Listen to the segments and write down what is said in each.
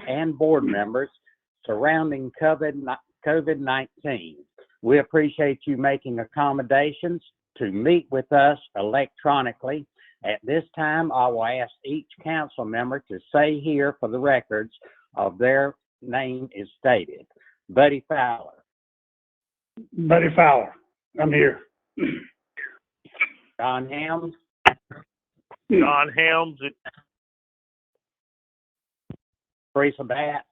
and board members surrounding COVID-19. We appreciate you making accommodations to meet with us electronically. At this time, I will ask each council member to say here for the records of their name is stated. Buddy Fowler. Buddy Fowler, I'm here. Don Helms. Don Helms. Teresa Batts.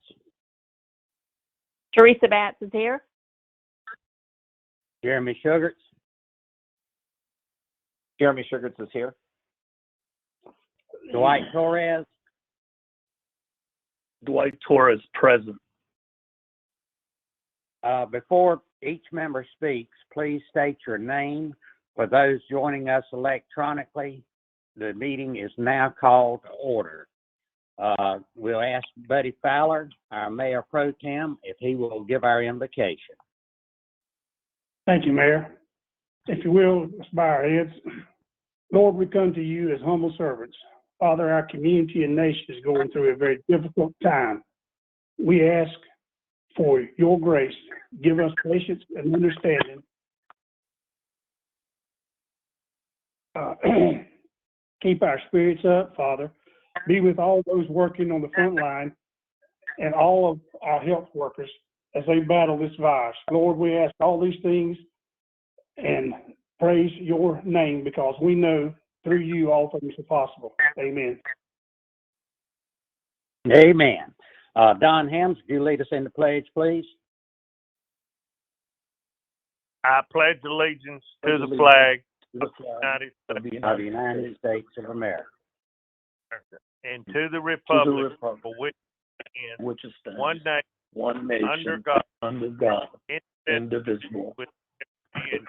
Teresa Batts is here. Jeremy Shugarts. Jeremy Shugarts is here. Dwight Torres. Dwight Torres present. Before each member speaks, please state your name. For those joining us electronically, the meeting is now called to order. We'll ask Buddy Fowler, our Mayor Pro-Tem, if he will give our invocation. Thank you, Mayor. If you will, let's bow our heads. Lord, we come to you as humble servants. Father, our community and nation is going through a very difficult time. We ask for your grace. Give us patience and understanding. Keep our spirits up, Father. Be with all those working on the front line and all of our health workers as they battle this virus. Lord, we ask all these things and praise your name because we know through you all things are possible. Amen. Amen. Don Helms, would you lead us in the pledge, please? I pledge allegiance to the flag of the United States of America. And to the republic for which it stands, one nation, under God, indivisible, with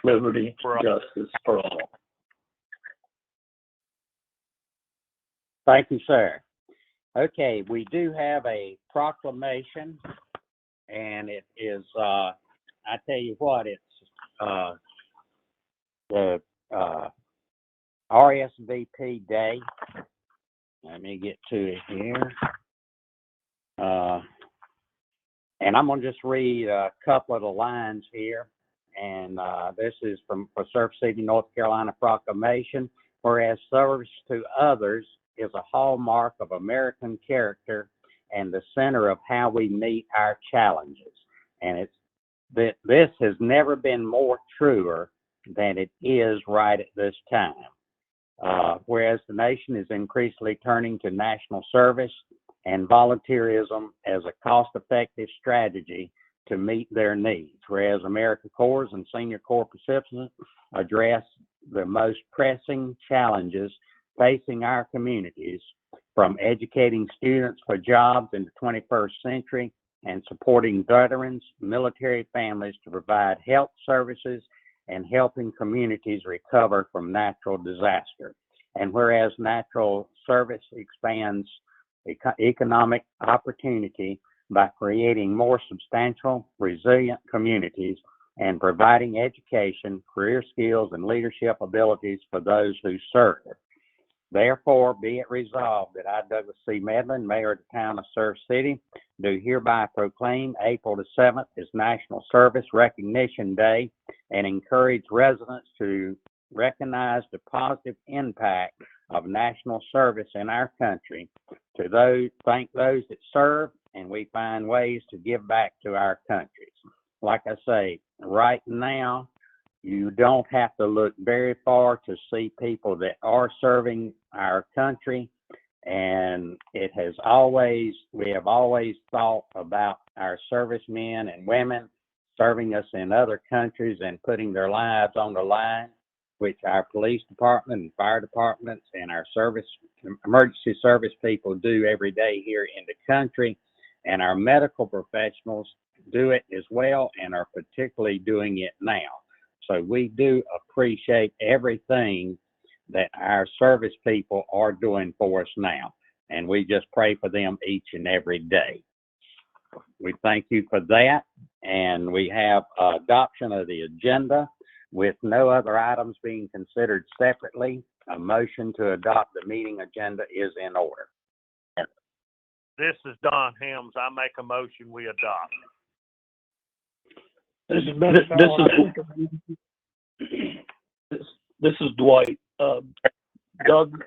liberty and justice for all. Thank you, sir. Okay, we do have a proclamation, and it is, I tell you what, it's the RSVP Day. Let me get to it here. And I'm going to just read a couple of the lines here. And this is for Surf City, North Carolina Proclamation. Whereas service to others is a hallmark of American character and the center of how we meet our challenges. And it's that this has never been more truer than it is right at this time. Whereas the nation is increasingly turning to national service and volunteerism as a cost-effective strategy to meet their needs, whereas AmeriCorps and Senior Corps recipients address the most pressing challenges facing our communities, from educating students for jobs in the 21st century and supporting veterans, military families to provide health services and helping communities recover from natural disaster. And whereas natural service expands economic opportunity by creating more substantial, resilient communities and providing education, career skills, and leadership abilities for those who serve it. Therefore, be it resolved that I, Douglas C. Medlin, Mayor of the town of Surf City, do hereby proclaim April the 7th as National Service Recognition Day and encourage residents to recognize the positive impact of national service in our country, to thank those that serve, and we find ways to give back to our countries. Like I say, right now, you don't have to look very far to see people that are serving our country. And we have always thought about our servicemen and women serving us in other countries and putting their lives on the line, which our police department and fire departments and our emergency service people do every day here in the country. And our medical professionals do it as well and are particularly doing it now. So we do appreciate everything that our service people are doing for us now. And we just pray for them each and every day. We thank you for that. And we have adoption of the agenda with no other items being considered separately. A motion to adopt the meeting agenda is in order. This is Don Helms. I make a motion we adopt. This is Better Fowler. This is Dwight. Doug,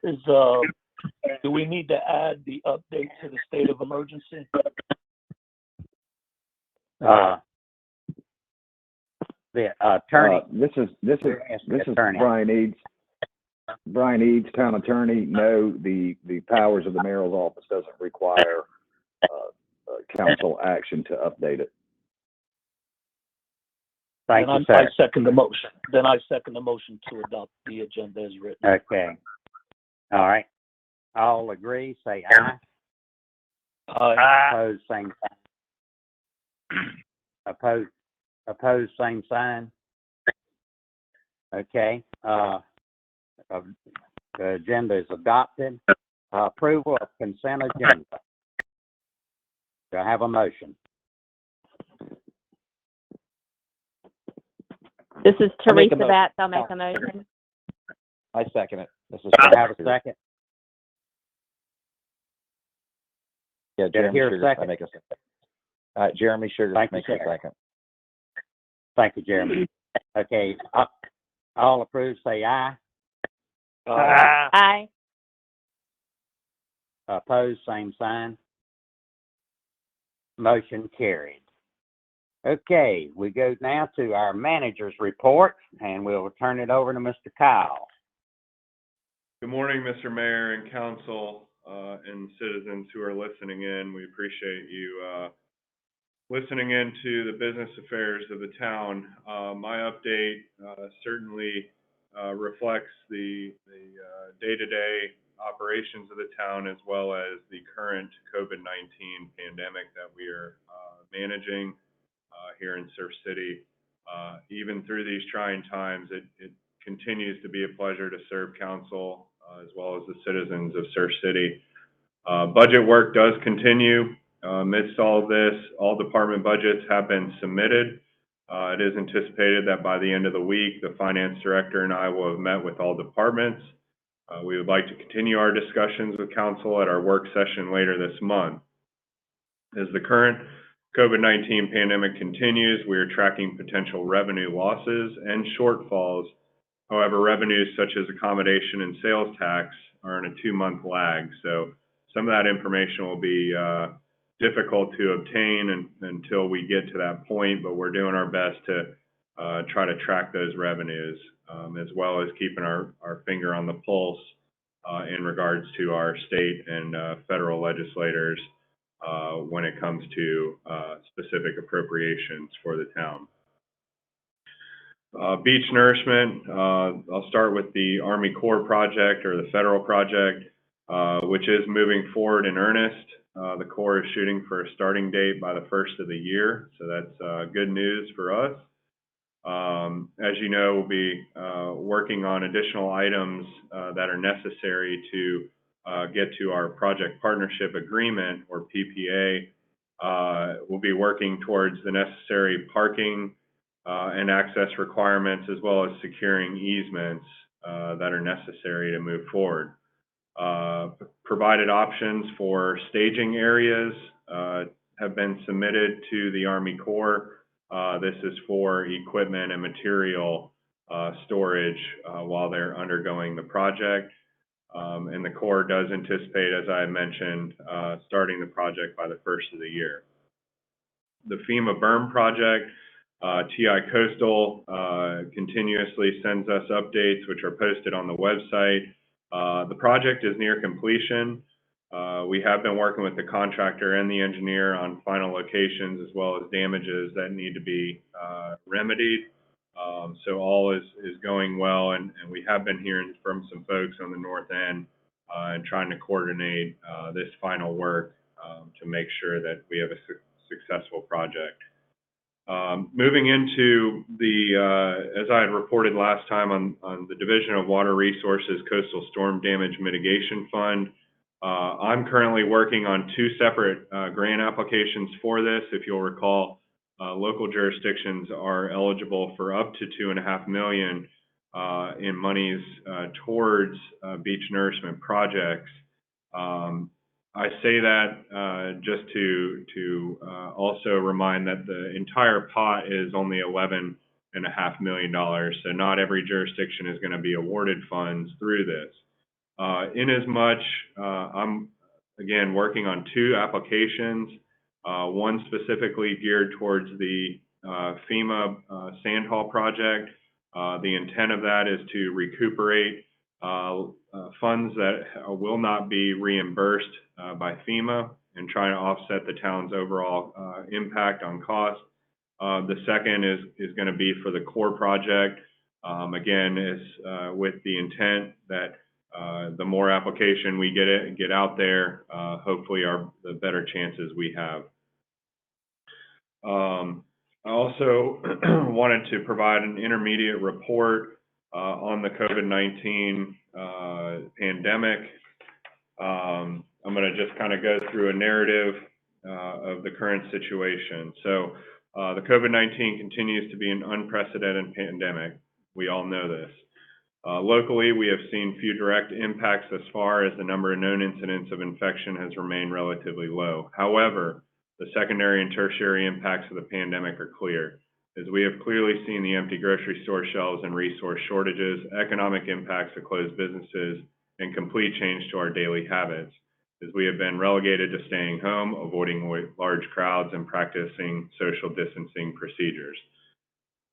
do we need to add the update to the state of emergency? The attorney. This is attorney. Brian Eads. Brian Eads, town attorney. No, the powers of the mayor's office doesn't require council action to update it. Thank you, I sir. second the motion. Then I second the motion to adopt the agenda as written. Okay. All right. All agree, say aye. Aye. Opposed, same sign. Opposed, same sign. Okay. The agenda is adopted. Approval of consent agenda. Do I have a motion? This is I'll make a Teresa motion. Batts. I'll make a motion. I second it. This is Do I have a second? Yeah, Did I Jeremy hear a Shugarts. I second? make a second. Jeremy Shugarts Thank you, makes a sir. second. Thank you, Jeremy. Okay. All approved, say aye. Aye. Opposed, same sign. Motion carried. Okay, we go now to our manager's report, and we'll turn it over to Mr. Kyle. Good morning, Mr. Mayor and Council, and citizens who are listening in. We appreciate you listening in to the business affairs of the town. My update certainly reflects the day-to-day operations of the town, as well as the current COVID-19 pandemic that we are managing here in Surf City. Even through these trying times, it continues to be a pleasure to serve council as well as the citizens of Surf City. Budget work does continue. Amidst all of this, all department budgets have been submitted. It is anticipated that by the end of the week, the finance director and I will have met with all departments. We would like to continue our discussions with council at our work session later this month. As the current COVID-19 pandemic continues, we are tracking potential revenue losses and shortfalls. However, revenues such as accommodation and sales tax are in a 2-month lag. So some of that information will be difficult to obtain until we get to that point, but we're doing our best to try to track those revenues, as well as keeping our finger on the pulse in regards to our state and federal legislators when it comes to specific appropriations for the town. Beach nourishment, I'll start with the Army Corps project, or the federal project, which is moving forward in earnest. The Corps is shooting for a starting date by the first of the year, so that's good news for us. As you know, we'll be working on additional items that are necessary to get to our project partnership agreement, or PPA. We'll be working towards the necessary parking and access requirements, as well as securing easements that are necessary to move forward. Provided options for staging areas have been submitted to the Army Corps. This is for equipment and material storage while they're undergoing the project. And the Corps does anticipate, as I mentioned, starting the project by the first of the year. The FEMA berm project, TI Coastal continuously sends us updates, which are posted on the website. The project is near completion. We have been working with the contractor and the engineer on final locations, as well as damages that need to be remedied. So all is going well, and we have been hearing from some folks on the north end and trying to coordinate this final work to make sure that we have a successful project. Moving into the, as I had reported last time on the Division of Water Resources Coastal Storm Damage Mitigation Fund, I'm currently working on 2 separate grant applications for this. If you'll recall, local jurisdictions are eligible for up to $2.5 million in monies towards beach nourishment projects. I say that just to also remind that the entire pot is only $11.5 million, so not every jurisdiction is going to be awarded funds through this. Inasmuch, I'm again working on 2 applications, one specifically geared towards the FEMA sand haul project. The intent of that is to recuperate funds that will not be reimbursed by FEMA and try to offset the town's overall impact on cost. The second is going to be for the core project. Again, is with the intent that the more application we get out there, hopefully the better chances we have. I also wanted to provide an intermediate report on the COVID-19 pandemic. I'm going to just kind of go through a narrative of the current situation. So the COVID-19 continues to be an unprecedented pandemic. We all know this. Locally, we have seen few direct impacts thus far as the number of known incidents of infection has remained relatively low. However, the secondary and tertiary impacts of the pandemic are clear, as we have clearly seen the empty grocery store shelves and resource shortages, economic impacts of closed businesses, and complete change to our daily habits, as we have been relegated to staying home, avoiding large crowds, and practicing social distancing procedures.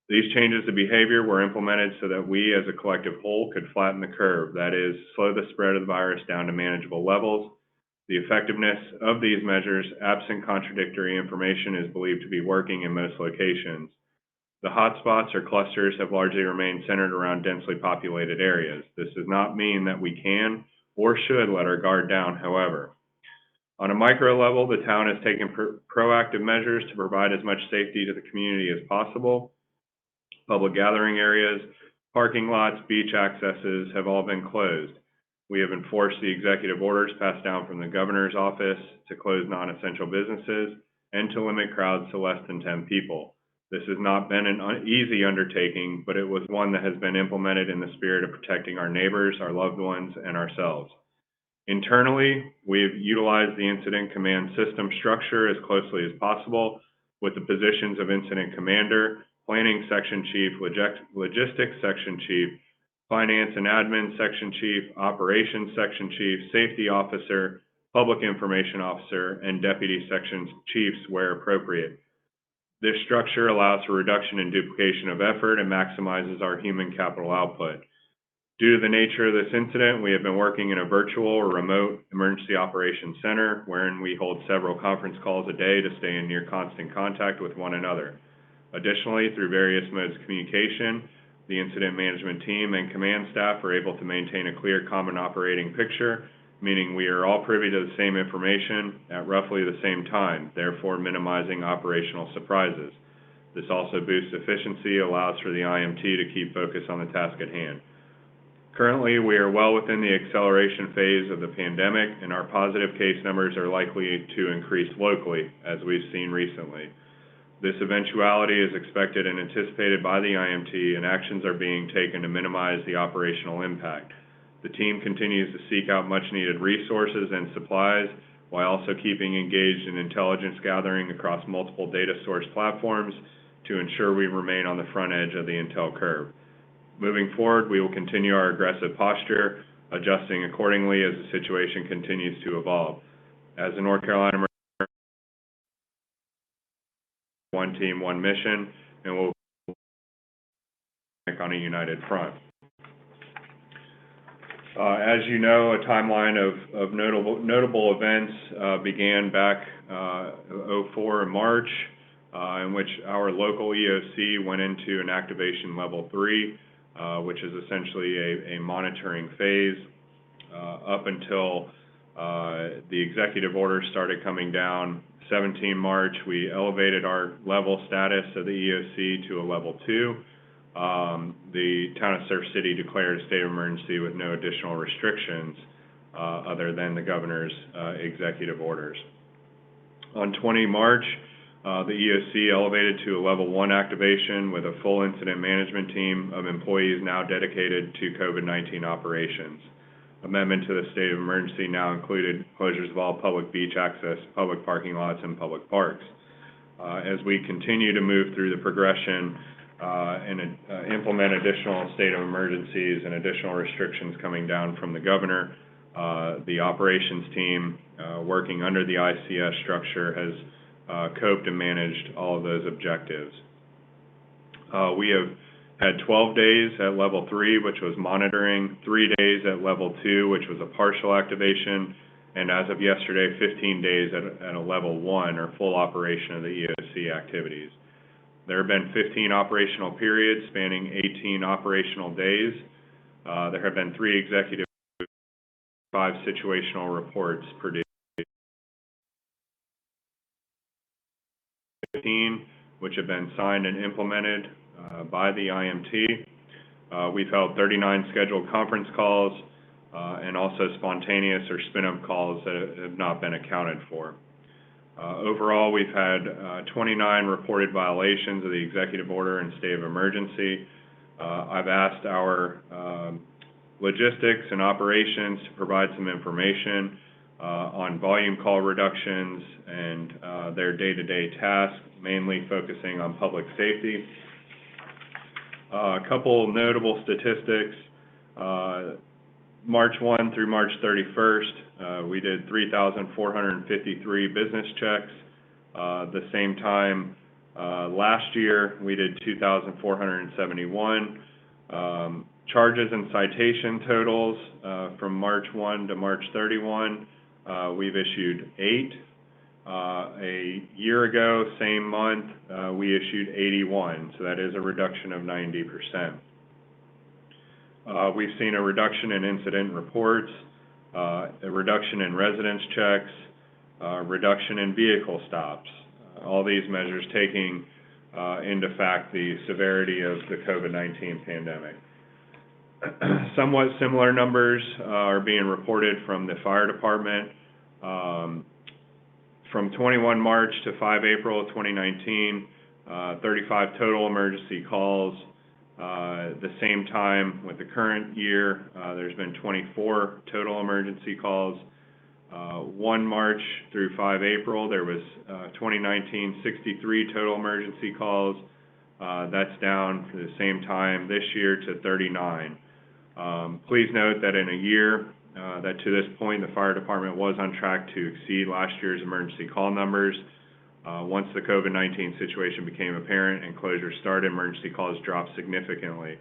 These changes to behavior were implemented so that we as a collective whole could flatten the curve, that is, slow the spread of the virus down to manageable levels. The effectiveness of these measures, absent contradictory information, is believed to be working in most locations. The hotspots or clusters have largely remained centered around densely populated areas. This does not mean that we can or should let our guard down, however. On a micro level, the town has taken proactive measures to provide as much safety to the community as possible. Public gathering areas, parking lots, beach accesses have all been closed. We have enforced the executive orders passed down from the governor's office to close non-essential businesses and to limit crowds to less than 10 people. This has not been an easy undertaking, but it was one that has been implemented in the spirit of protecting our neighbors, our loved ones, and ourselves. Internally, we've utilized the incident command system structure as closely as possible with the positions of incident commander, planning section chief, logistics section chief, finance and admin section chief, operations section chief, safety officer, public information officer, and deputy section chiefs where appropriate. This structure allows for reduction in duplication of effort and maximizes our human capital output. Due to the nature of this incident, we have been working in a virtual or remote emergency operations center, wherein we hold several conference calls a day to stay in near constant contact with one another. Additionally, through various modes of communication, the incident management team and command staff are able to maintain a clear common operating picture, meaning we are all privy to the same information at roughly the same time, therefore minimizing operational surprises. This also boosts efficiency, allows for the IMT to keep focus on the task at hand. Currently, we are well within the acceleration phase of the pandemic, and our positive case numbers are likely to increase locally, as we've seen recently. This eventuality is expected and anticipated by the IMT, and actions are being taken to minimize the operational impact. The team continues to seek out much-needed resources and supplies, while also keeping engaged in intelligence gathering across multiple data source platforms to ensure we remain on the front edge of the intel curve. Moving forward, we will continue our aggressive posture, adjusting accordingly as the situation continues to evolve. As a North Carolina one team, one mission, and we'll on a united front. As you know, a timeline of notable events began back 2004 in March, in which our local EOC went into an activation level 3, which is essentially a monitoring phase. Up until the executive orders started coming down 17 March, we elevated our level status of the EOC to a level 2. The town of Surf City declared a state of emergency with no additional restrictions other than the governor's executive orders. On 20 March, the EOC elevated to a level 1 activation with a full incident management team of employees now dedicated to COVID-19 operations. amendment to the state of emergency now included closures of all public beach access, public parking lots, and public parks. As we continue to move through the progression and implement additional state of emergencies and additional restrictions coming down from the governor, the operations team working under the ICS structure has coped and managed all of those objectives. We have had 12 days at level 3, which was monitoring, 3 days at level 2, which was a partial activation, and as of yesterday, 15 days at a level 1, or full operation of the EOC activities. There have been 15 operational periods spanning 18 operational days. There have been 3 executive, 5 situational reports per day. 15, which have been signed and implemented by the IMT. We've held 39 scheduled conference calls and also spontaneous or spin-up calls that have not been accounted for. Overall, we've had 29 reported violations of the executive order and state of emergency. I've asked our logistics and operations to provide some information on volume call reductions and their day-to-day tasks, mainly focusing on public safety. A couple notable statistics. March 1 through March 31st, we did 3,453 business checks. The same time last year, we did 2,471. Charges and citation totals from March 1 to March 31, we've issued 8. A year ago, same month, we issued 81, so that is a reduction of 90%. We've seen a reduction in incident reports, a reduction in residence checks, a reduction in vehicle stops. All these measures taking into fact the severity of the COVID-19 pandemic. Somewhat similar numbers are being reported from the fire department. From 21 March to 5 April 2019, 35 total emergency calls. The same time with the current year, there's been 24 total emergency calls. 1 March through 5 April, there was 2019, 63 total emergency calls. That's down for the same time this year to 39. Please note that in a year, that to this point, the fire department was on track to exceed last year's emergency call numbers. Once the COVID-19 situation became apparent and closures started, emergency calls dropped significantly.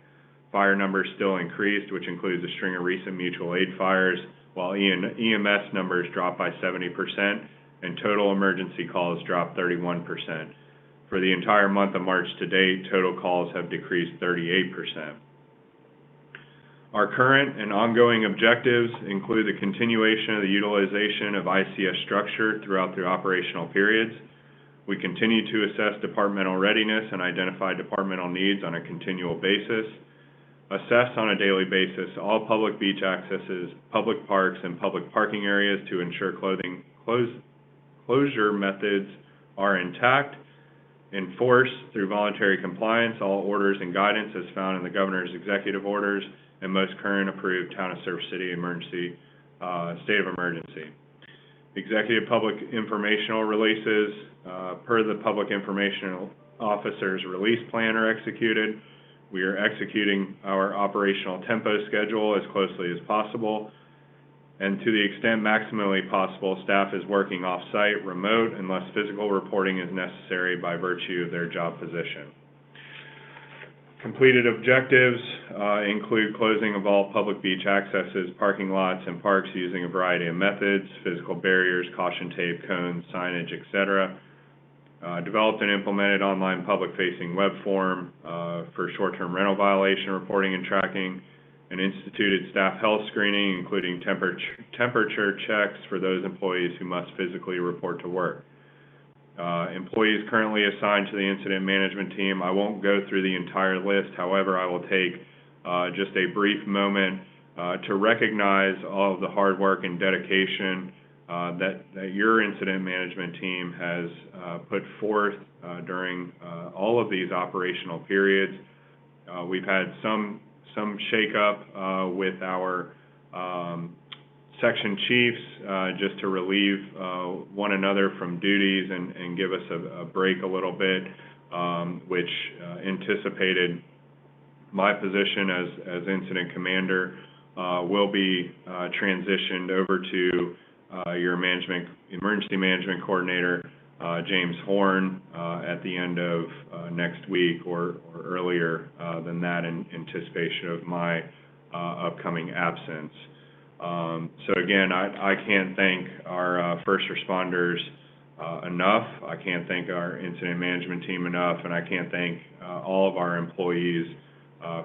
Fire numbers still increased, which includes a string of recent mutual aid fires, while EMS numbers dropped by 70%, and total emergency calls dropped 31%. For the entire month of March to date, total calls have decreased 38%. Our current and ongoing objectives include the continuation of the utilization of ICS structure throughout the operational periods. We continue to assess departmental readiness and identify departmental needs on a continual basis. Assess on a daily basis all public beach accesses, public parks, and public parking areas to ensure closure methods are intact. Enforce through voluntary compliance all orders and guidance as found in the governor's executive orders and most current approved town of Surf City emergency, state of emergency. Executive public informational releases per the public information officer's release plan are executed. We are executing our operational tempo schedule as closely as possible. And to the extent maximally possible, staff is working off-site, remote, unless physical reporting is necessary by virtue of their job position. Completed objectives include closing of all public beach accesses, parking lots, and parks using a variety of methods, physical barriers, caution tape, cones, signage, etc. Developed and implemented online public-facing web form for short-term rental violation reporting and tracking, and instituted staff health screening, including temperature checks for those employees who must physically report to work. Employees currently assigned to the incident management team, I won't go through the entire list, however, I will take just a brief moment to recognize all of the hard work and dedication that your incident management team has put forth during all of these operational periods. We've had some shakeup with our section chiefs, just to relieve one another from duties and give us a break a little bit, which anticipated my position as incident commander will be transitioned over to your emergency management coordinator, James Horn, at the end of next week or earlier than that, in anticipation of my upcoming absence. So again, I can't thank our first responders enough. I can't thank our incident management team enough, and I can't thank all of our employees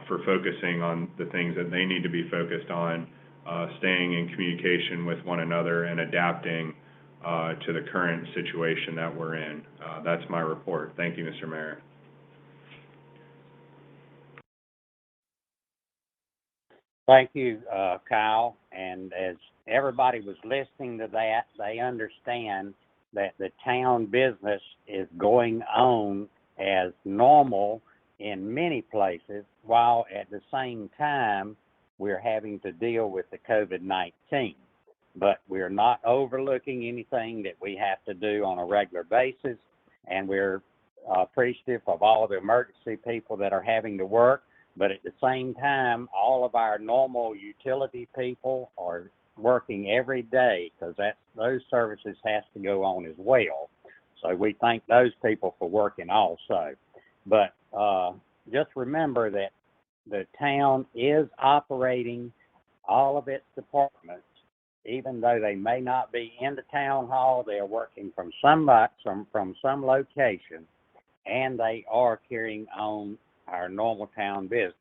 for focusing on the things that they need to be focused on, staying in communication with one another and adapting to the current situation that we're in. That's my report. Thank you, Mr. Mayor. Thank you, Kyle. And as everybody was listening to that, they understand that the town business is going on as normal in many places, while at the same time we're having to deal with the COVID-19. But we're not overlooking anything that we have to do on a regular basis, and we're appreciative of all the emergency people that are having to work. But at the same time, all of our normal utility people are working every day, because those services has to go on as well. So we thank those people for working also. But just remember that the town is operating all of its departments, even though they may not be in the town hall. They are working from some location, and they are carrying on our normal town business.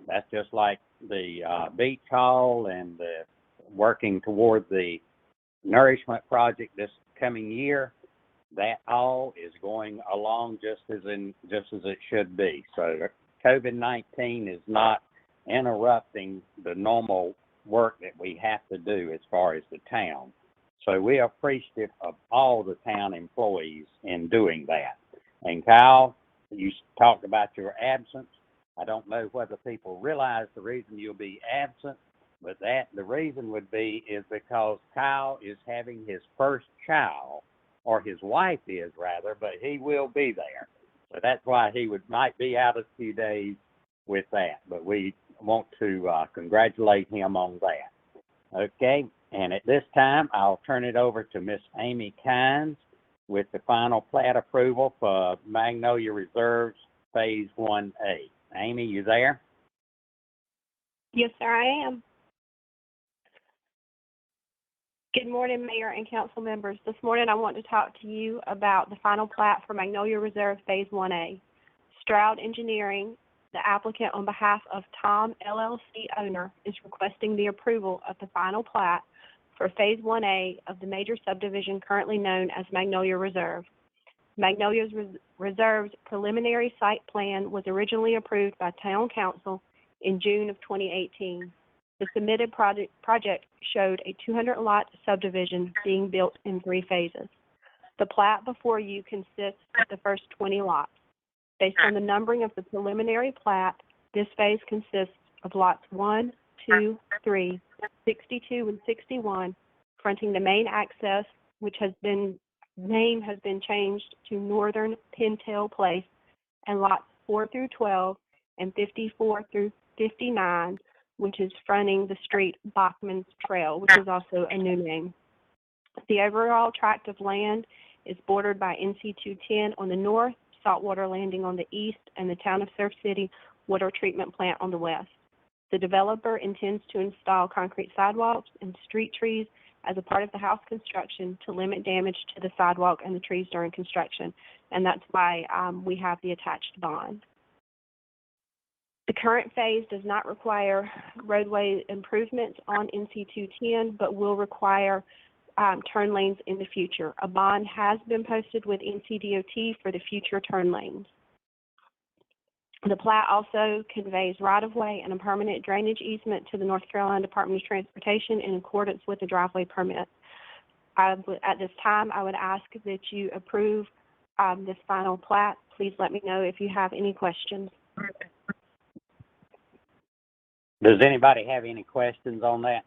That's just like the beach hall and the working toward the nourishment project this coming year. That all is going along just as it should be. So COVID-19 is not interrupting the normal work that we have to do as far as the town. So we are appreciative of all the town employees in doing that. And Kyle, you talked about your absence. I don't know whether people realize the reason you'll be absent, but the reason would be is because Kyle is having his first child, or his wife is rather, but he will be there. So that's why he might be out a few days with that. But we want to congratulate him on that. Okay, and at this time, I'll turn it over to Miss Amy Kynes with the final plat approval for Magnolia Reserves Phase 1A. Amy, you there? Yes, sir, I am. Good morning, Mayor and Council members. This morning I want to talk to you about the final plat for Magnolia Reserve Phase 1A. Stroud Engineering, the applicant on behalf of Tom LLC owner, is requesting the approval of the final plat for Phase 1A of the major subdivision currently known as Magnolia Reserve. Magnolia Reserve's preliminary site plan was originally approved by Town Council in June of 2018. The submitted project showed a 200-lot subdivision being built in 3 phases. The plat before you consists of the first 20 lots. Based on the numbering of the preliminary plat, this phase consists of lots 1, 2, 3, 62, and 61, fronting the main access, which name has been changed to Northern Pintail Place, and lots 4 through 12 and 54 through 59, which is fronting the street Bachman's Trail, which is also a new name. The overall tract of land is bordered by NC 210 on the north, Saltwater Landing on the east, and the Town of Surf City Water Treatment Plant on the west. The developer intends to install concrete sidewalks and street trees as a part of the house construction to limit damage to the sidewalk and the trees during construction, and that's why we have the attached bond. The current phase does not require roadway improvements on NC 210, but will require turn lanes in the future. A bond has been posted with NCDOT for the future turn lanes. The plat also conveys right-of-way and a permanent drainage easement to the North Carolina Department of Transportation in accordance with the driveway permit. At this time, I would ask that you approve this final plat. Please let me know if you have any questions. Does anybody have any questions on that?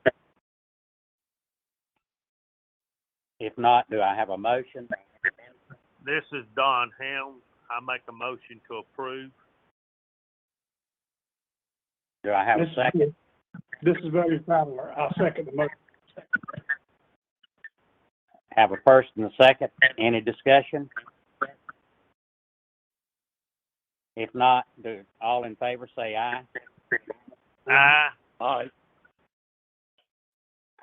If not, do I have a motion? This is Don Helms. I make a motion to approve. Do I have a second? This is Barry Fowler. I'll second the motion. Have a first and a second. Any discussion? If not, do all in favor say aye. Aye. Aye.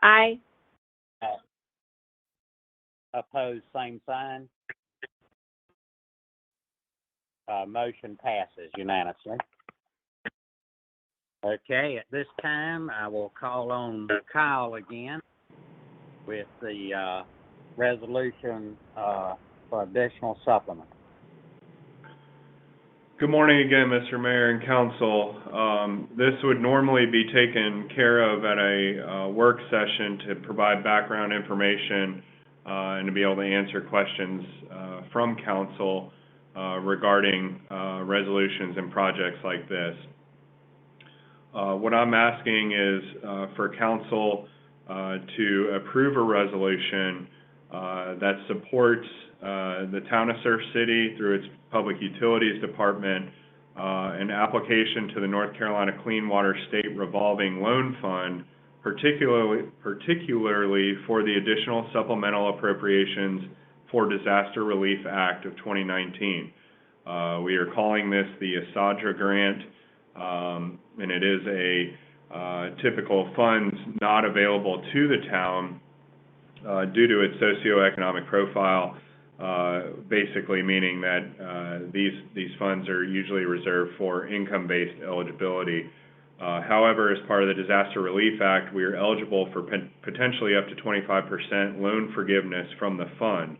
Aye. Opposed, same sign. Motion passes unanimously. Okay, at this time, I will call on Kyle again with the resolution for additional supplement. Good morning again, Mr. Mayor and Council. This would normally be taken care of at a work session to provide background information and to be able to answer questions from Council regarding resolutions and projects like this. What I'm asking is for Council to approve a resolution that supports the Town of Surf City through its Public Utilities Department an application to the North Carolina Clean Water State Revolving Loan Fund, particularly for the additional supplemental appropriations for Disaster Relief Act of 2019. We are calling this the ASADRA grant, and it is a typical funds not available to the town due to its socioeconomic profile, basically meaning that these funds are usually reserved for income-based eligibility. However, as part of the Disaster Relief Act, we are eligible for potentially up to 25% loan forgiveness from the fund.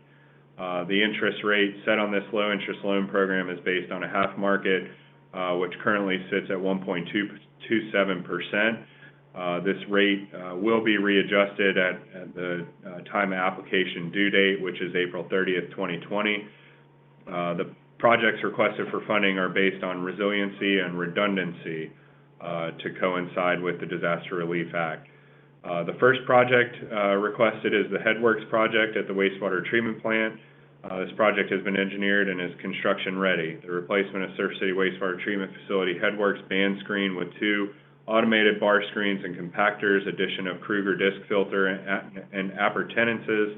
The interest rate set on this low-interest loan program is based on a half market, which currently sits at 1.227%. This rate will be readjusted at the time of application due date, which is April 30th, 2020. The projects requested for funding are based on resiliency and redundancy to coincide with the Disaster Relief Act. The first project requested is the Headworks project at the wastewater treatment plant. This project has been engineered and is construction ready. The replacement of Surf City Wastewater Treatment Facility Headworks band screen with 2 automated bar screens and compactors, addition of Kruger disc filter and appurtenances,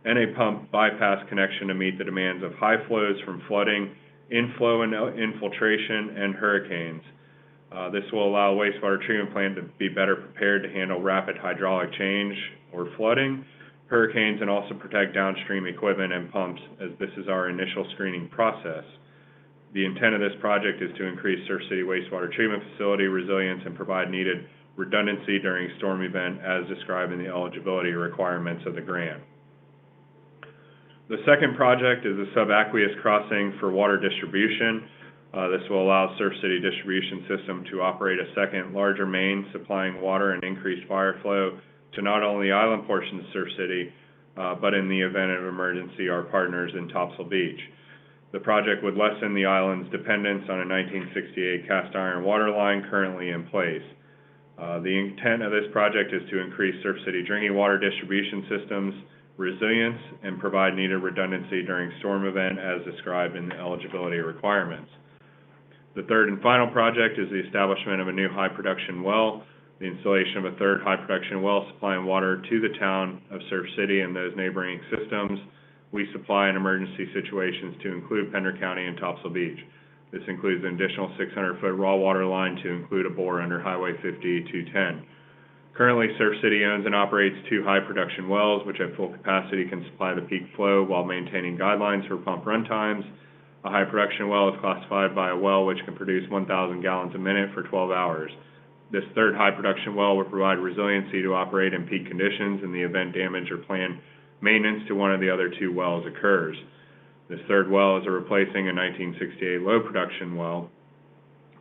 and a pump bypass connection to meet the demands of high flows from flooding, inflow and infiltration, and hurricanes. This will allow wastewater treatment plant to be better prepared to handle rapid hydraulic change or flooding, hurricanes, and also protect downstream equipment and pumps, as this is our initial screening process. The intent of this project is to increase Surf City Wastewater Treatment Facility resilience and provide needed redundancy during storm event as described in the eligibility requirements of the grant. The second project is a subaqueous crossing for water distribution. This will allow Surf City Distribution System to operate a second larger main supplying water and increased fire flow to not only the island portion of Surf City, but in the event of emergency, our partners in Topsail Beach. The project would lessen the island's dependence on a 1968 cast iron water line currently in place. The intent of this project is to increase Surf City drinking water distribution systems resilience and provide needed redundancy during storm event as described in the eligibility requirements. The third and final project is the establishment of a new high production well, the installation of a third high production well supplying water to the town of Surf City and those neighboring systems we supply in emergency situations to include Pender County and Topsail Beach. This includes an additional 600-foot raw water line to include a bore under Highway 50-210. Currently, Surf City owns and operates 2 high production wells, which at full capacity can supply the peak flow while maintaining guidelines for pump run times. A high production well is classified by a well which can produce 1,000 gallons a minute for 12 hours. This third high production well will provide resiliency to operate in peak conditions in the event damage or planned maintenance to one of the other 2 wells occurs. This third well is replacing a 1968 low production well.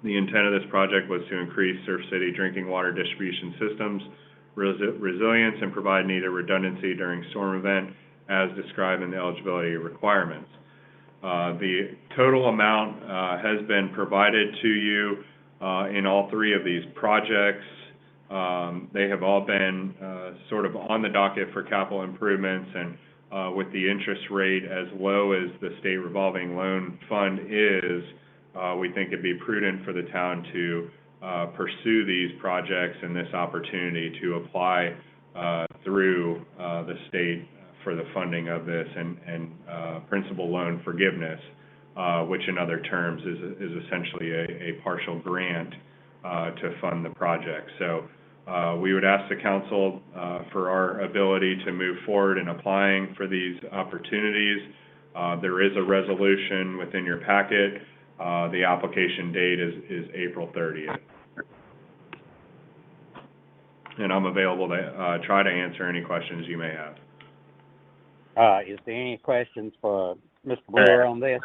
The intent of this project was to increase Surf City drinking water distribution systems resilience and provide needed redundancy during storm event as described in the eligibility requirements. The total amount has been provided to you in all 3 of these projects. They have all been sort of on the docket for capital improvements, and with the interest rate as low as the state revolving loan fund is, we think it'd be prudent for the town to pursue these projects and this opportunity to apply through the state for the funding of this and principal loan forgiveness, which in other terms is essentially a partial grant to fund the project. So we would ask the council for our ability to move forward in applying for these opportunities. There is a resolution within your packet. The application date is April 30th. And I'm available to try to answer any questions you may have. Is there any questions for Mr. Brewer on this?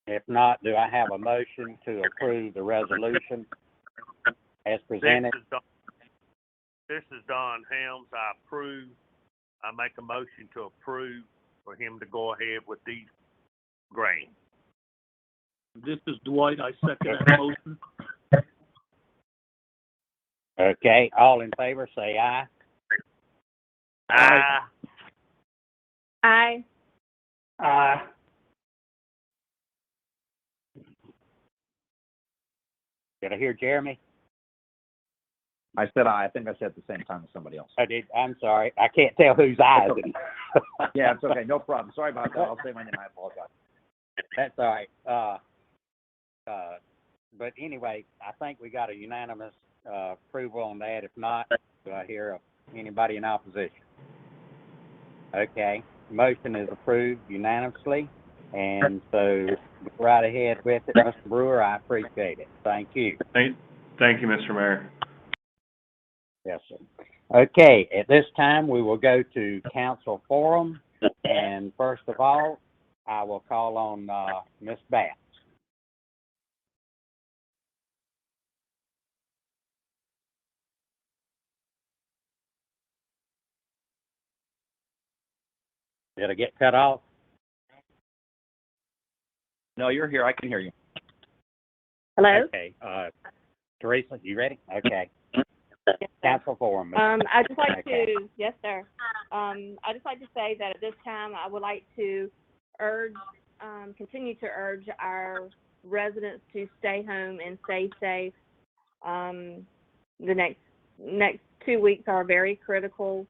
If not, do I have a motion to approve the resolution as presented? This is Don Helms. I approve. I make a motion to approve for him to go ahead with these grants. This is Dwight. I second that motion. Okay, all in favor, say aye. Aye. Aye. Aye. Did I hear Jeremy? I said aye. I think I said at the same time as somebody else. I did. I'm sorry. I can't tell whose eyes it is. Yeah, it's okay. No problem. Sorry about that. I'll say my name. I apologize. That's all right. But anyway, I think we got a unanimous approval on that. If not, do I hear anybody in opposition? Okay, motion is approved unanimously, and so go right ahead with it, Mr. Brewer. I appreciate it. Thank you. Thank you, Mr. Mayor. Yes, sir. Okay, at this time, we will go to council forum, and first of all, I will call on Ms. Batts. Did I get cut off? No, you're here. I can hear you. Hello? Okay, Teresa, you ready? Okay. Council forum. I'd just like Okay. to, yes, sir. I'd just like to say that at this time, I would like to continue to urge our residents to stay home and stay safe. The next 2 weeks are very critical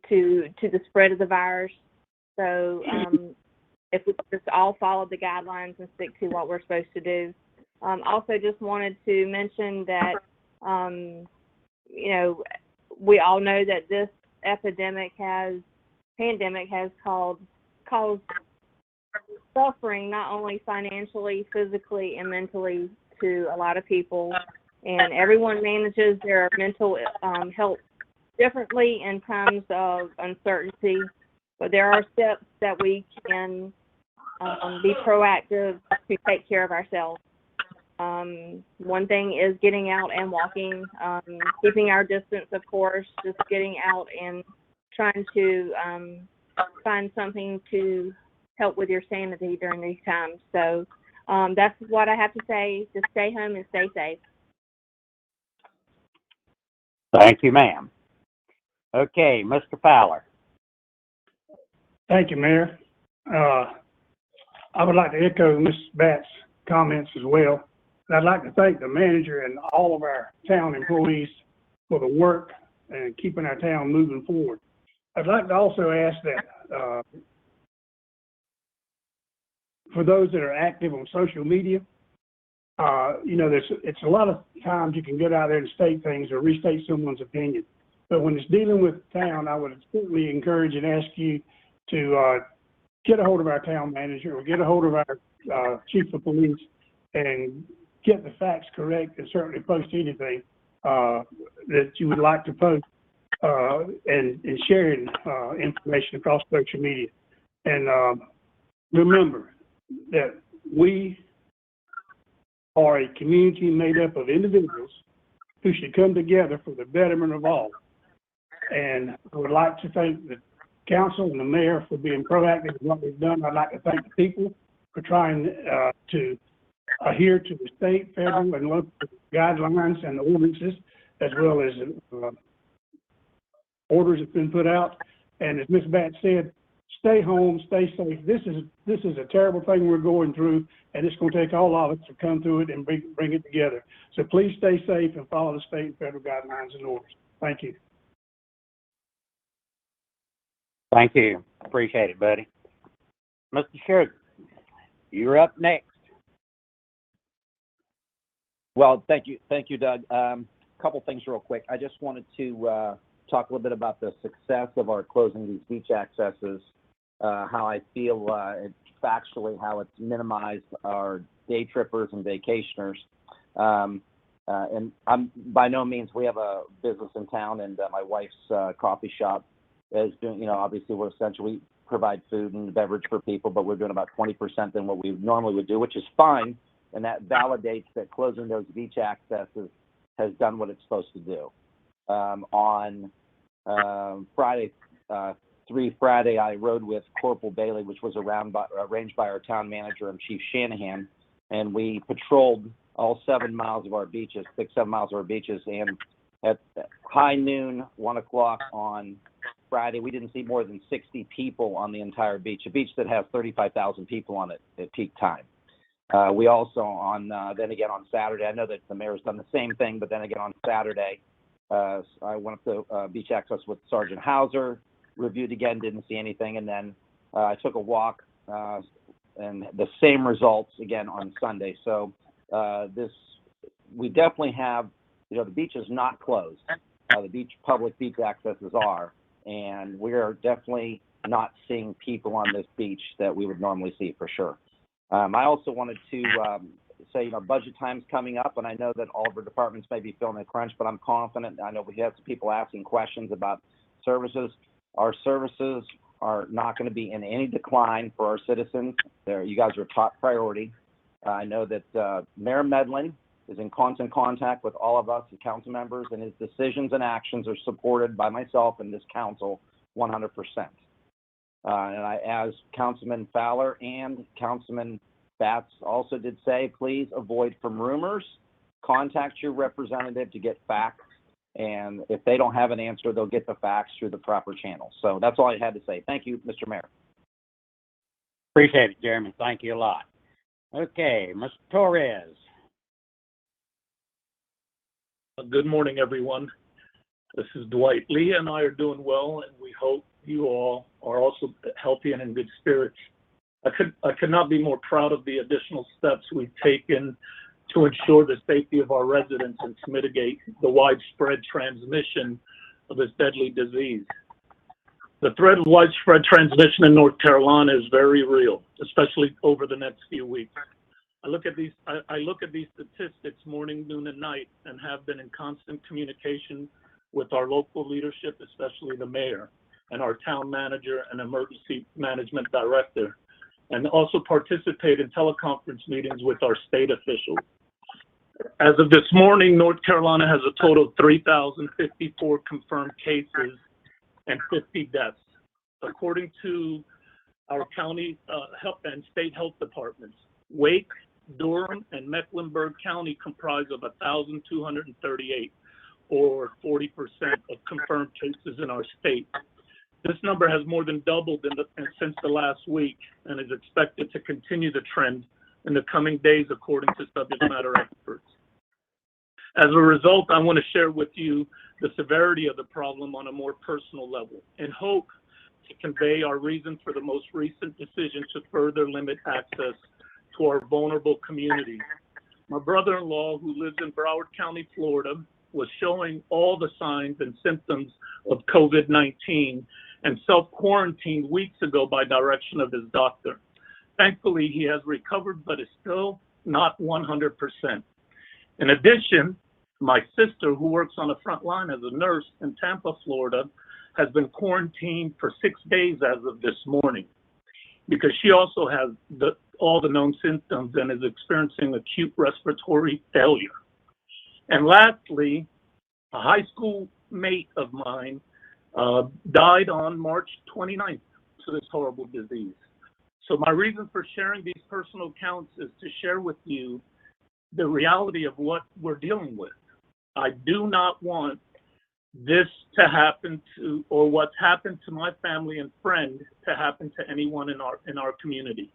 to the spread of the virus. So if we just all follow the guidelines and stick to what we're supposed to do. Also, just wanted to mention that we all know that this pandemic has caused suffering, not only financially, physically, and mentally to a lot of people. And everyone manages their mental health differently in times of uncertainty. But there are steps that we can be proactive to take care of ourselves. One thing is getting out and walking, keeping our distance, of course, just getting out and trying to find something to help with your sanity during these times. So that's what I have to say. Just stay home and stay safe. Thank you, ma'am. Okay, Mr. Fowler. Thank you, Mayor. I would like to echo Ms. Batts' comments as well. And I'd like to thank the manager and all of our town employees for the work and keeping our town moving forward. I'd like to also ask that for those that are active on social media, it's a lot of times you can get out there and state things or restate someone's opinion. But when it's dealing with town, I would certainly encourage and ask you to get a hold of our town manager or get a hold of our chief of police and get the facts correct, and certainly post anything that you would like to post and sharing information across social media. And remember that we are a community made up of individuals who should come together for the betterment of all. And I would like to thank the council and the mayor for being proactive in what we've done. I'd like to thank the people for trying to adhere to the state, federal, and local guidelines and ordinances as well as orders that's been put out. And as Ms. Batts said, stay home, stay safe. This is a terrible thing we're going through, and it's going to take all of us to come through it and bring it together. So please stay safe and follow the state and federal guidelines and orders. Thank you. Thank you. Appreciate it, buddy. Mr. Sugar, you're up next. Well, thank you, Doug. Couple things real quick. I just wanted to talk a little bit about the success of our closing these beach accesses, how I feel factually how it's minimized our day trippers and vacationers. And I'm by no means, we have a business in town, and my wife's coffee shop is doing, obviously we're essentially provide food and beverage for people, but we're doing about 20% than what we normally would do, which is fine. And that validates that closing those beach accesses has done what it's supposed to do. On Friday, Friday, I rode with Corporal Bailey, which was arranged by our town manager and Chief Shanahan, and we patrolled all 7 miles of our beaches, 6-7 miles of our beaches, and at high noon, 1 o'clock on Friday, we didn't see more than 60 people on the entire beach, a beach that has 35,000 people on it at peak time. We also then again on Saturday, I know that the mayor's done the same thing, but then again on Saturday, I went up to beach access with Sergeant Hauser, reviewed again, didn't see anything, and then I took a walk and the same results again on Sunday. So we definitely have, the beach is not closed. The public beach accesses are, and we are definitely not seeing people on this beach that we would normally see for sure. I also wanted to say, budget time's coming up, and I know that all of our departments may be feeling a crunch, but I'm confident. I know we have some people asking questions about services. Our services are not going to be in any decline for our citizens. You guys are top priority. I know that Mayor Medlin is in constant contact with all of us as council members, and his decisions and actions are supported by myself and this council 100%. And as Councilman Fowler and Councilman Batts also did say, please avoid from rumors. Contact your representative to get facts, and if they don't have an answer, they'll get the facts through the proper channels. So that's all I had to say. Thank you, Mr. Mayor. Appreciate it, Jeremy. Thank you a lot. Okay, Mr. Torres. Good morning, everyone. This is Dwight. Leah and I are doing well, and we hope you all are also healthy and in good spirits. I could not be more proud of the additional steps we've taken to ensure the safety of our residents and to mitigate the widespread transmission of this deadly disease. The threat of widespread transmission in North Carolina is very real, especially over the next few weeks. I look at these statistics morning, noon, and night, and have been in constant communication with our local leadership, especially the mayor and our town manager and emergency management director, and also participate in teleconference meetings with our state officials. As of this morning, North Carolina has a total of 3,054 confirmed cases and 50 deaths. According to our county health and state health departments, Wake, Durham, and Mecklenburg County comprise of 1,238, or 40% of confirmed cases in our state. This number has more than doubled since the last week and is expected to continue the trend in the coming days, according to subject matter experts. As a result, I want to share with you the severity of the problem on a more personal level and hope to convey our reason for the most recent decision to further limit access to our vulnerable community. My brother-in-law, who lives in Broward County, Florida, was showing all the signs and symptoms of COVID-19 and self-quarantined weeks ago by direction of his doctor. Thankfully, he has recovered, but is still not 100%. In addition, my sister, who works on the front line as a nurse in Tampa, Florida, has been quarantined for 6 days as of this morning because she also has all the known symptoms and is experiencing acute respiratory failure. And lastly, a high school mate of mine died on March 29th to this horrible disease. So my reason for sharing these personal accounts is to share with you the reality of what we're dealing with. I do not want this to happen to, or what's happened to my family and friend to happen to anyone in our community.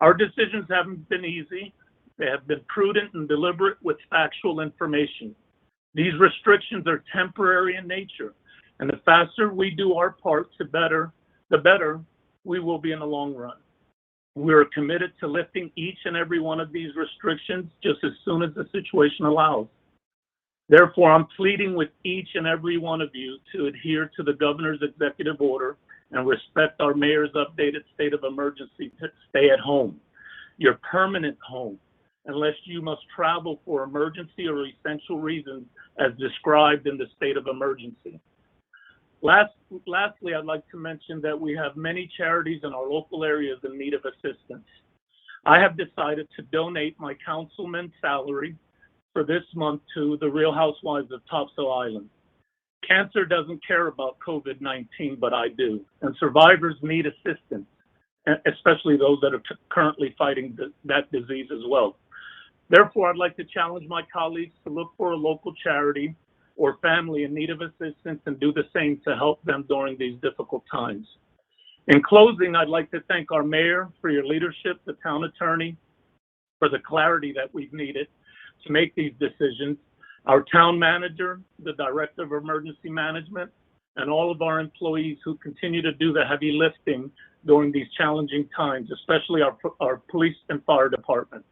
Our decisions haven't been easy. They have been prudent and deliberate with factual information. These restrictions are temporary in nature, and the faster we do our part, the better we will be in the long run. We're committed to lifting each and every one of these restrictions just as soon as the situation allows. Therefore, I'm pleading with each and every one of you to adhere to the governor's executive order and respect our mayor's updated state of emergency to stay at home, your permanent home, unless you must travel for emergency or essential reasons as described in the state of emergency. Lastly, I'd like to mention that we have many charities in our local areas in need of assistance. I have decided to donate my councilman's salary for this month to the Real Housewives of Topsail Island. Cancer doesn't care about COVID-19, but I do, and survivors need assistance, especially those that are currently fighting that disease as well. Therefore, I'd like to challenge my colleagues to look for a local charity or family in need of assistance and do the same to help them during these difficult times. In closing, I'd like to thank our mayor for your leadership, the town attorney for the clarity that we've needed to make these decisions, our town manager, the director of emergency management, and all of our employees who continue to do the heavy lifting during these challenging times, especially our police and fire department.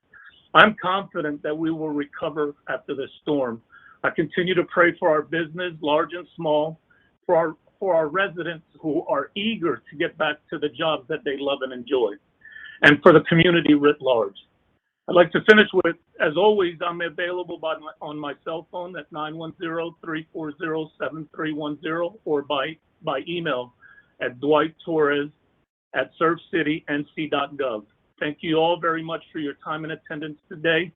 I'm confident that we will recover after this storm. I continue to pray for our business, large and small, for our residents who are eager to get back to the jobs that they love and enjoy, and for the community writ large. I'd like to finish with, as always, I'm available on my cell phone at 910-340-7310 or by email at Dwight Torres at surfcitync.gov. Thank you all very much for your time and attendance today,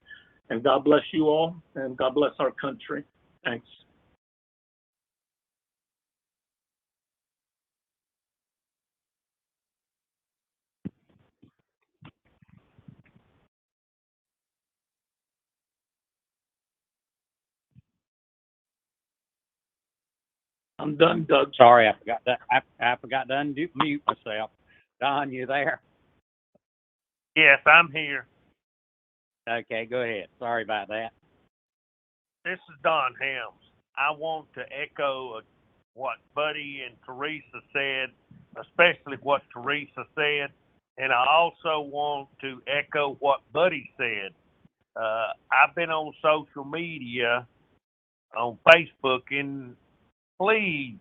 and God bless you all, and God bless our country. Thanks. I'm done, Doug. Sorry, I forgot to unmute myself. Don, you there? Yes, I'm here. Okay, go ahead. Sorry about that. This is Don Helms. I want to echo what Buddy and Teresa said, especially what Teresa said, and I also want to echo what Buddy said. I've been on social media, on Facebook, and please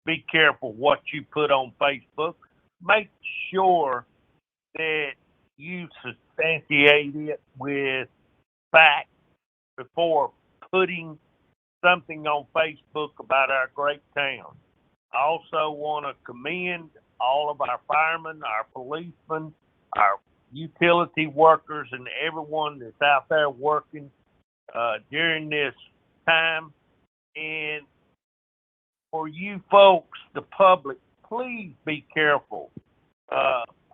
be careful what you put on Facebook. Make sure that you substantiate it with facts before putting something on Facebook about our great town. I also want to commend all of our firemen, our policemen, our utility workers, and everyone that's out there working during this time. And for you folks, the public, please be careful.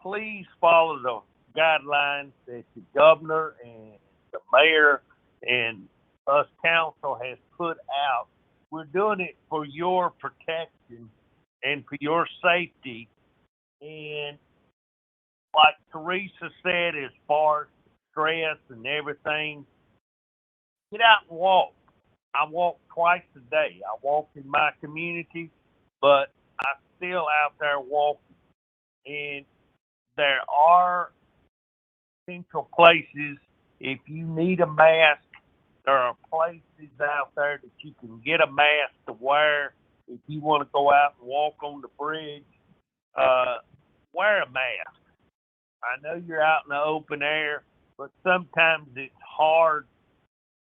Please follow the guidelines that the governor and the mayor and us council has put out. We're doing it for your protection and for your safety. And like Teresa said, as far as stress and everything, get out and walk. I walk twice a day. I walk in my community, but I'm still out there walking. And there are central places, if you need a mask, there are places out there that you can get a mask to wear. If you want to go out and walk on the bridge, wear a mask. I know you're out in the open air, but sometimes it's hard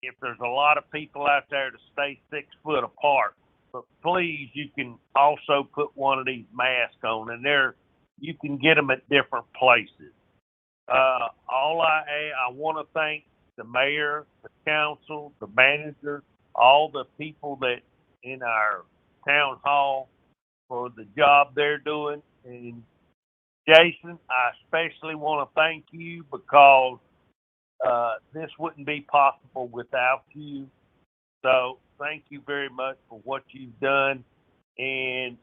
if there's a lot of people out there to stay 6 foot apart. But please, you can also put one of these masks on, and you can get them at different places. I want to thank the mayor, the council, the manager, all the people that in our town hall for the job they're doing. And Jason, I especially want to thank you because this wouldn't be possible without you. So thank you very much for what you've done. And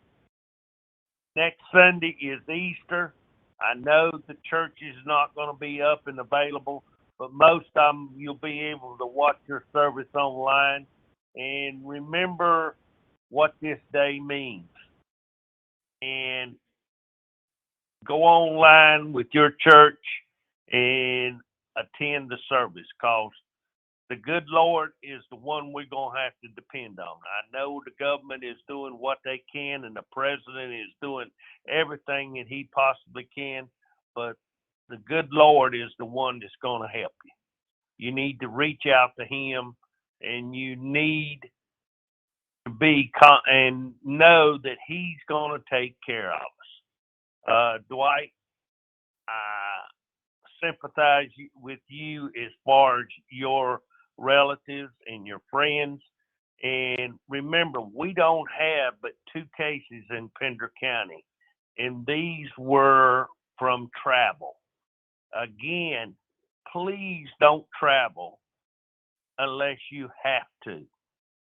next Sunday is Easter. I know the church is not going to be up and available, but most of them you'll be able to watch your service online. And remember what this day means. And go online with your church and attend the service, because the good Lord is the one we're going to have to depend on. I know the government is doing what they can, and the president is doing everything that he possibly can, but the good Lord is the one that's going to help you. You need to reach out to him, and you need to and know that he's going to take care of us. Dwight, I sympathize with you as far as your relatives and your friends. And remember, we don't have but 2 cases in Pender County, and these were from travel. Again, please don't travel unless you have to.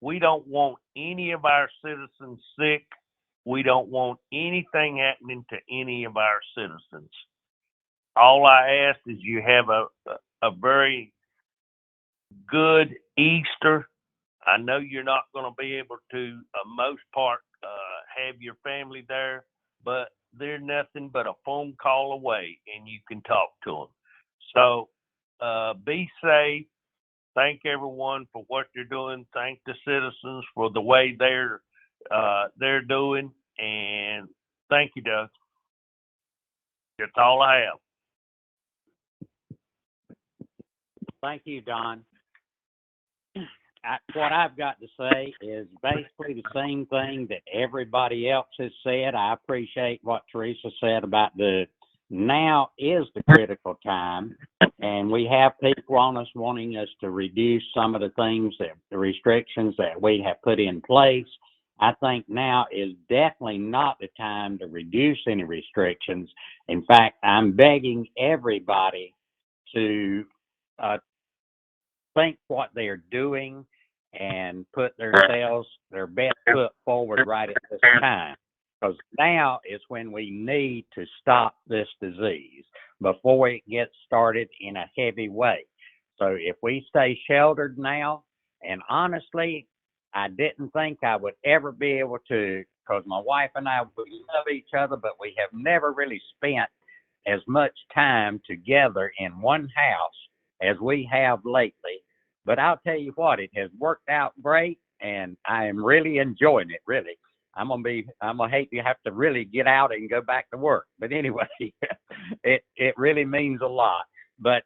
We don't want any of our citizens sick. We don't want anything happening to any of our citizens. All I ask is you have a very good Easter. I know you're not going to be able to, most part, have your family there, but they're nothing but a phone call away, and you can talk to them. So be safe. Thank everyone for what you're doing. Thank the citizens for the way they're doing, and thank you, Doug. That's all I have. Thank you, Don. What I've got to say is basically the same thing that everybody else has said. I appreciate what Teresa said about now is the critical time, and we have people on us wanting us to reduce some of the things the restrictions that we have put in place. I think now is definitely not the time to reduce any restrictions. In fact, I'm begging everybody to think what they're doing and put their best foot forward right at this time. Because now is when we need to stop this disease before it gets started in a heavy way. So if we stay sheltered now, and honestly, I didn't think I would ever be able to, because my wife and I, we love each other, but we have never really spent as much time together in one house as we have lately. But I'll tell you what, it has worked out great, and I am really enjoying it, really. I'm gonna hate to have to really get out and go back to work. But anyway, it really means a lot. But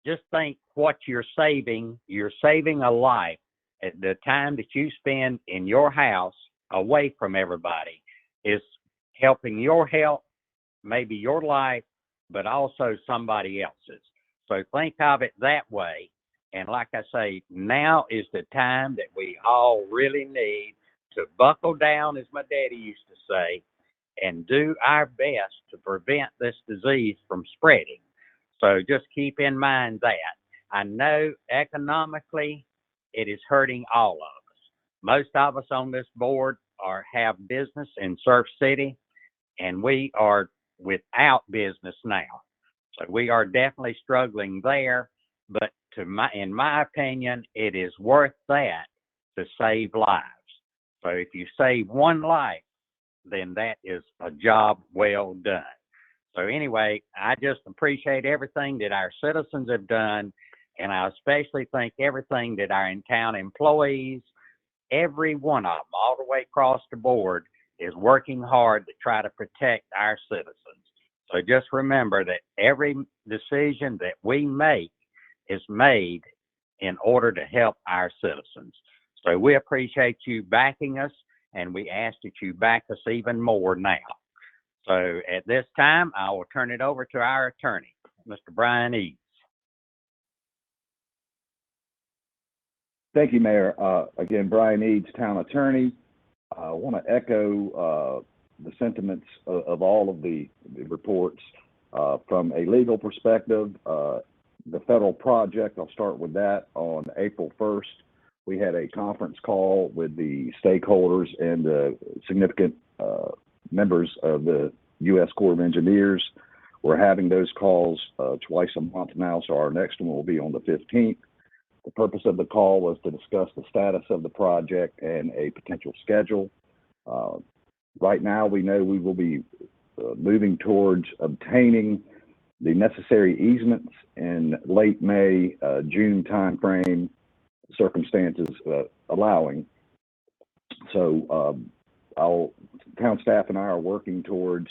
just think what you're saving. You're saving a life at the time that you spend in your house away from everybody is helping your health, maybe your life, but also somebody else's. So think of it that way. And like I say, now is the time that we all really need to buckle down, as my daddy used to say, and do our best to prevent this disease from spreading. So just keep in mind that. I know economically it is hurting all of us. Most of us on this board have business in Surf City, and we are without business now. So we are definitely struggling there, but in my opinion, it is worth that to save lives. So if you save one life, then that is a job well done. So anyway, I just appreciate everything that our citizens have done, and I especially think everything that our in-town employees, every one of them, all the way across the board, is working hard to try to protect our citizens. So just remember that every decision that we make is made in order to help our citizens. So we appreciate you backing us, and we ask that you back us even more now. So at this time, I will turn it over to our attorney, Mr. Brian Eads. Thank you, Mayor. Again, Brian Eads, Town Attorney. I want to echo the sentiments of all of the reports. From a legal perspective, the federal project, I'll start with that, on April 1st, we had a conference call with the stakeholders and the significant members of the U.S. Corps of Engineers. We're having those calls twice a month now, so our next one will be on the 15th. The purpose of the call was to discuss the status of the project and a potential schedule. Right now, we know we will be moving towards obtaining the necessary easements in late May, June timeframe, circumstances allowing. So town staff and I are working towards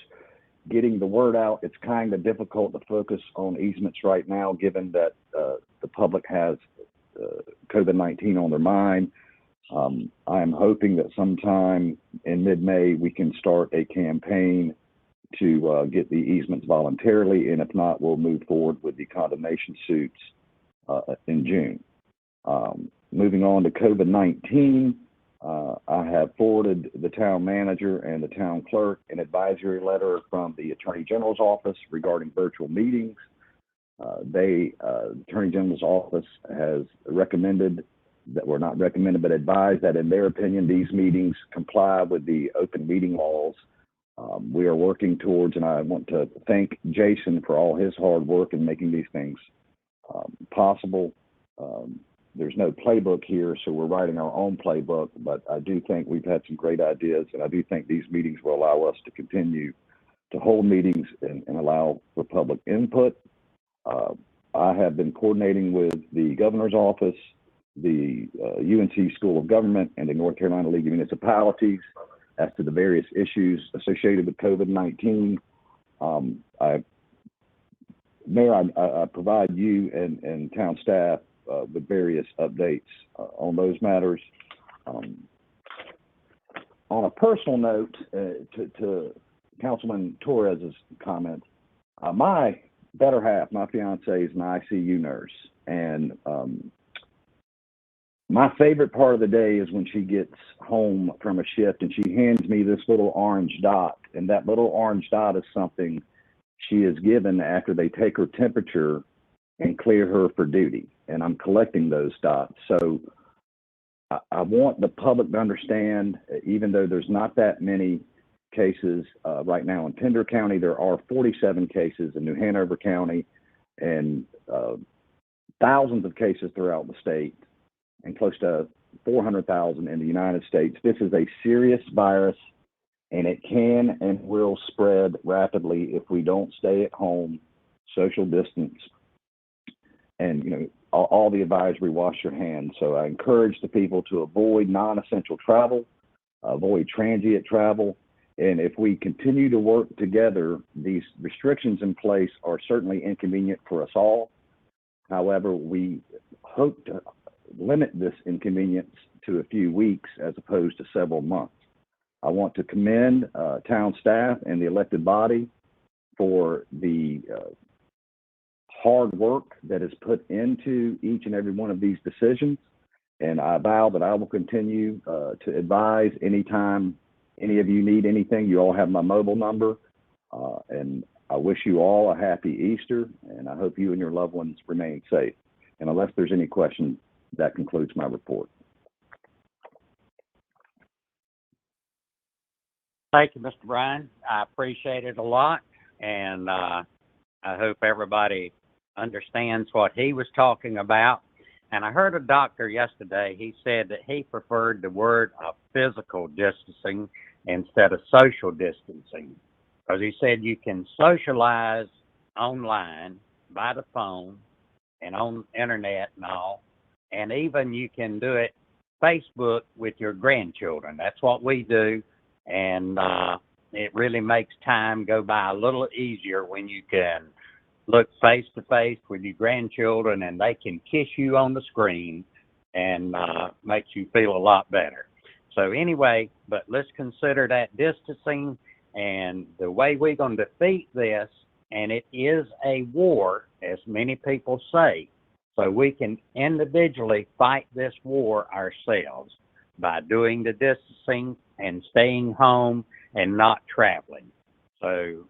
getting the word out. It's kind of difficult to focus on easements right now, given that the public has COVID-19 on their mind. I am hoping that sometime in mid-May we can start a campaign to get the easements voluntarily, and if not, we'll move forward with the condemnation suits in June. Moving on to COVID-19, I have forwarded the town manager and the town clerk an advisory letter from the Attorney General's office regarding virtual meetings. The Attorney General's office has recommended that, were not recommended, but advised that in their opinion, these meetings comply with the open meeting laws. We are working towards, and I want to thank Jason for all his hard work in making these things possible. There's no playbook here, so we're writing our own playbook, but I do think we've had some great ideas, and I do think these meetings will allow us to continue to hold meetings and allow for public input. I have been coordinating with the governor's office, the UNC School of Government, and the North Carolina League of Municipalities as to the various issues associated with COVID-19. Mayor, I provide you and town staff with various updates on those matters. On a personal note, to Councilman Torres's comment, my better half, my fiance, is an ICU nurse, and my favorite part of the day is when she gets home from a shift and she hands me this little orange dot, and that little orange dot is something she is given after they take her temperature and clear her for duty. And I'm collecting those dots. So I want the public to understand, even though there's not that many cases right now in Pender County, there are 47 cases in New Hanover County and thousands of cases throughout the state and close to 400,000 in the United States. This is a serious virus, and it can and will spread rapidly if we don't stay at home, social distance, and, you know, all the advisory, wash your hands. So I encourage the people to avoid non-essential travel, avoid transient travel. And if we continue to work together, these restrictions in place are certainly inconvenient for us all. However, we hope to limit this inconvenience to a few weeks as opposed to several months. I want to commend town staff and the elected body for the hard work that is put into each and every one of these decisions. And I vow that I will continue to advise anytime any of you need anything. You all have my mobile number. And I wish you all a happy Easter, and I hope you and your loved ones remain safe. And unless there's any questions, that concludes my report. Thank you, Mr. Bryan. I appreciate it a lot, and I hope everybody understands what he was talking about. And I heard a doctor yesterday, he said that he preferred the word of physical distancing instead of social distancing, because he said you can socialize online, by the phone, and on internet and all, and even you can do it Facebook with your grandchildren. That's what we do, and it really makes time go by a little easier when you can look face to face with your grandchildren and they can kiss you on the screen, and makes you feel a lot better. So anyway, but let's consider that distancing, and the way we're going to defeat this, and it is a war, as many people say, so we can individually fight this war ourselves by doing the distancing and staying home and not traveling. So,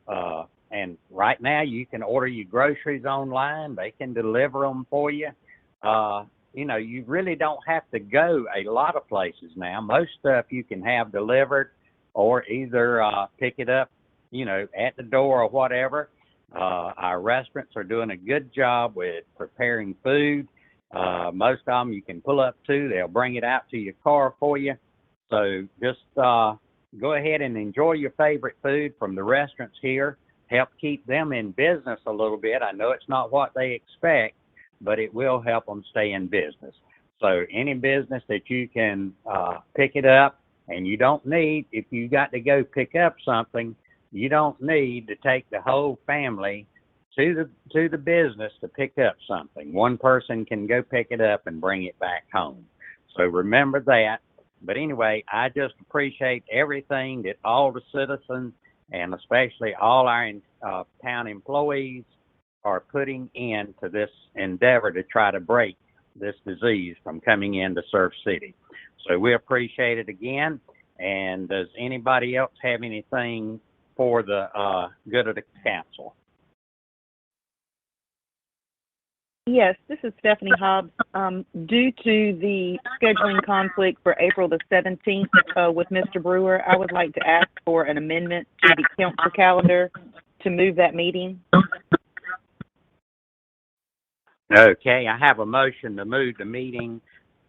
and right now you can order your groceries online. They can deliver them for you. you really don't have to go a lot of places now. Most stuff you can have delivered or either pick it up, at the door or whatever. Our restaurants are doing a good job with preparing food. Most of them you can pull up to. They'll bring it out to your car for you. So just go ahead and enjoy your favorite food from the restaurants here. Help keep them in business a little bit. I know it's not what they expect, but it will help them stay in business. So any business that you can pick it up, and you don't need, if you got to go pick up something, you don't need to take the whole family to the business to pick up something. One person can go pick it up and bring it back home. So remember that. But anyway, I just appreciate everything that all the citizens and especially all our town employees are putting into this endeavor to try to break this disease from coming into Surf City. So we appreciate it again. And does anybody else have anything for the good of the council? Yes, this is Stephanie Hobbs. Due to the scheduling conflict for April the 17th with Mr. Brewer, I would like to ask for an amendment to the council calendar to move that meeting. Okay, I have a motion to move the meeting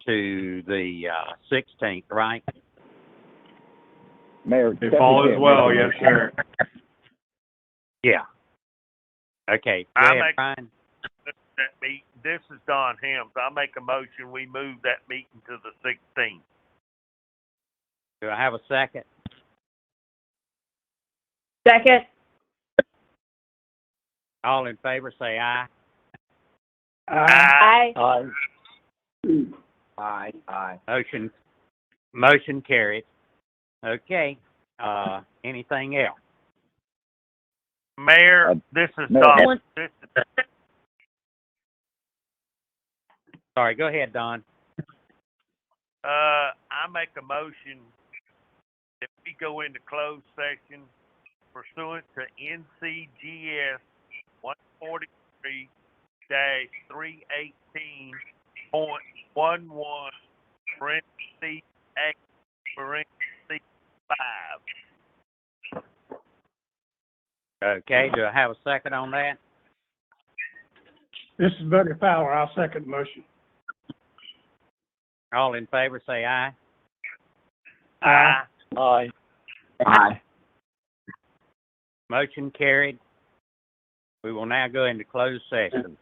to the 16th, right? Mayor. If all is well, yes, sir. Yeah. Okay, go ahead, Brian. This is Don Helms. I make a motion, we move that meeting to the 16th. Do I have a second? Second. All in favor, say aye. Aye. Aye. Aye. Motion carried. Okay, anything else? Mayor, this is Mayor. Don. Sorry, go ahead, Don. I make a motion that we go into closed session pursuant to NCGS 143-318.11 parentheses A parentheses 5. Okay, do I have a second on that? This is Buddy Fowler. I'll second the motion. All in favor, say aye. Aye. Aye. Aye. Motion carried. We will now go into closed session.